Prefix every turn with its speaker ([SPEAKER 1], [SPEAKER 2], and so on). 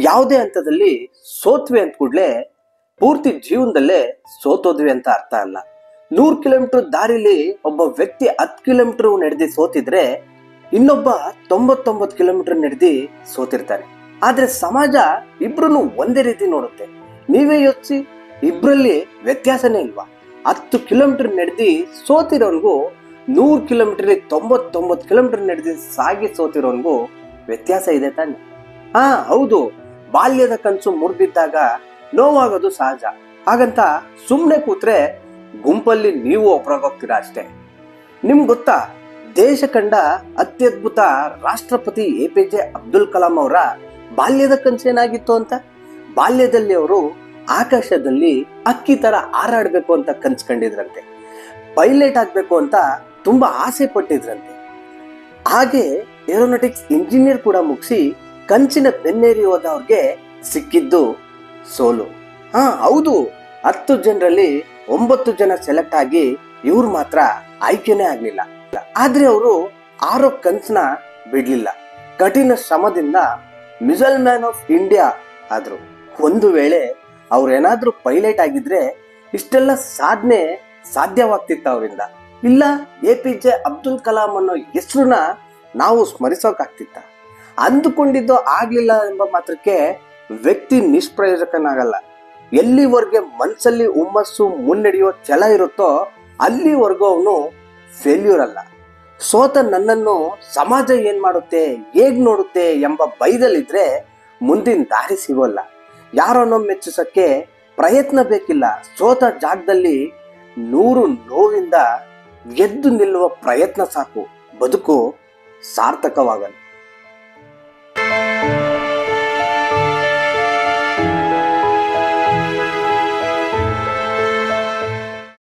[SPEAKER 1] ಯಾವುದೇ ಹಂತದಲ್ಲಿ ಸೋತ್ವಿ ಅಂತ ಕೂಡಲೇ ಪೂರ್ತಿ ಜೀವನದಲ್ಲೇ ಸೋತೋದ್ವಿ ಅಂತ ಅರ್ಥ ಅಲ್ಲ. 100 ಕಿಲೋಮೀಟರ್ ದಾರಿಲಿ ಒಬ್ಬ ವ್ಯಕ್ತಿ 10 ಕಿಲೋಮೀಟರ್ ನಡೆದಿ ಸೋತಿದ್ರೆ ಇನ್ನೊಬ್ಬ 99 ಕಿಲೋಮೀಟರ್ ನಡೆದಿ ಸೋತಿರ್ತಾನೆ. ಆದ್ರೆ ಸಮಾಜ ಇಬ್ರು ಒಂದೇ ರೀತಿ ನೋಡುತ್ತೆ. ನೀವೇ ಯೋಚಿಸಿ, ಇಬ್ರಲ್ಲಿ ವ್ಯತ್ಯಾಸನೇ ಇಲ್ವಾ? 10 ಕಿಲೋಮೀಟರ್ ನಡೆದಿ ಸೋತಿರೋನ್ಗೂ 100 ಕಿಲೋಮೀಟರ್ 99 ಕಿಲೋಮೀಟರ್ ನಡೆದಿ ಸಾಗಿ ಸೋತಿರೋನ್ಗೂ ವ್ಯತ್ಯಾಸ ಇದೆ ತಾನೆ? ಹೌದು, ಬಾಲ್ಯದ ಕನಸು ಮುರಿದಿದ್ದಾಗ ನೋವಾಗೋದು ಸಹಜ. ಹಾಗಂತ ಸುಮ್ಮನೆ ಕೂತ್ರೆ ಗುಂಪಲ್ಲಿ ನೀವು ಒಬ್ಬರಾಗೋಗ್ತೀರಾ ಅಷ್ಟೇ. ನಿಮ್ಗೆ ಗೊತ್ತಾ, ದೇಶ ಕಂಡ ಅತ್ಯದ್ಭುತ ರಾಷ್ಟ್ರಪತಿ APJ ಅಬ್ದುಲ್ ಕಲಾಂ ಅವರ ಬಾಲ್ಯದ ಕನಸೇನಾಗಿತ್ತು ಅಂತ? ಬಾಲ್ಯದಲ್ಲಿ ಅವರು ಆಕಾಶದಲ್ಲಿ ಅಕ್ಕಿ ತರ ಹಾರಾಡ್ಬೇಕು ಅಂತ ಕನ್ಸ್ ಕಂಡಿದ್ರಂತೆ. ಪೈಲಟ್ ಆಗ್ಬೇಕು ಅಂತ ತುಂಬಾ ಆಸೆ ಪಟ್ಟಿದ್ರಂತೆ. ಹಾಗೆ ಏರೋನಾಟಿಕ್ಸ್ ಇಂಜಿನಿಯರ್ ಕೂಡ ಮುಗಿಸಿ ಕನಸಿನ ಬೆನ್ನೇರಿ ಹೋದವ್ರಿಗೆ ಸಿಕ್ಕಿದ್ದು ಸೋಲು. ಹೌದು, 10 ಜನರಲ್ಲಿ 9 ಜನ ಸೆಲೆಕ್ಟ್ ಆಗಿ ಇವ್ರು ಮಾತ್ರ ಆಯ್ಕೆನೇ ಆಗ್ಲಿಲ್ಲ. ಆದ್ರೆ ಅವರು ಆರೋ ಕನ್ಸನ್ನ ಬಿಡ್ಲಿಲ್ಲ. ಕಠಿಣ ಶ್ರಮದಿಂದ ಮಿಸೈಲ್ ಮ್ಯಾನ್ ಆಫ್ ಇಂಡಿಯಾ ಆದ್ರು. ಒಂದು ವೇಳೆ ಅವ್ರೇನಾದ್ರೂ ಪೈಲಟ್ ಆಗಿದ್ರೆ ಇಷ್ಟೆಲ್ಲ ಸಾಧನೆ ಸಾಧ್ಯವಾಗ್ತಿತ್ತ ಅವರಿಂದ? ಇಲ್ಲ, APJ ಅಬ್ದುಲ್ ಕಲಾಂ ಅನ್ನೋ ಹೆಸರನ್ನ ನಾವು ಸ್ಮರಿಸೋಕಾಗ್ತಿತ್ತ? ಅಂದುಕೊಂಡಿದ್ದು ಆಗ್ಲಿಲ್ಲ ಎಂಬ ಮಾತ್ರಕ್ಕೆ ವ್ಯಕ್ತಿ ನಿಷ್ಪ್ರಯೋಜಕನಾಗಲ್ಲ. ಎಲ್ಲಿವರೆಗೆ ಮನಸ್ಸಲ್ಲಿ ಹುಮ್ಮಸ್ಸು ಮುನ್ನಡೆಯೋ ಛಲ ಇರುತ್ತೋ ಅಲ್ಲಿವರೆಗೂ ಅವನು ಫೇಲ್ಯೂರ್ ಅಲ್ಲ. ಸೋತ ನನ್ನನ್ನು ಸಮಾಜ ಏನ್ ಮಾಡುತ್ತೆ, ಹೇಗ್ ನೋಡುತ್ತೆ ಎಂಬ ಭಯದಲ್ಲಿದ್ರೆ ಮುಂದಿನ ದಾರಿ ಸಿಗೋಲ್ಲ. ಯಾರನ್ನೋ ಮೆಚ್ಚಿಸಕ್ಕೆ ಪ್ರಯತ್ನ ಬೇಕಿಲ್ಲ. ಸೋತ ಜಾಗದಲ್ಲಿ 100 ನೋವಿಂದ ಎದ್ದು ನಿಲ್ಲುವ ಪ್ರಯತ್ನ ಸಾಕು. ಬದುಕು ಸಾರ್ಥಕವಾಗಲ್ಲ.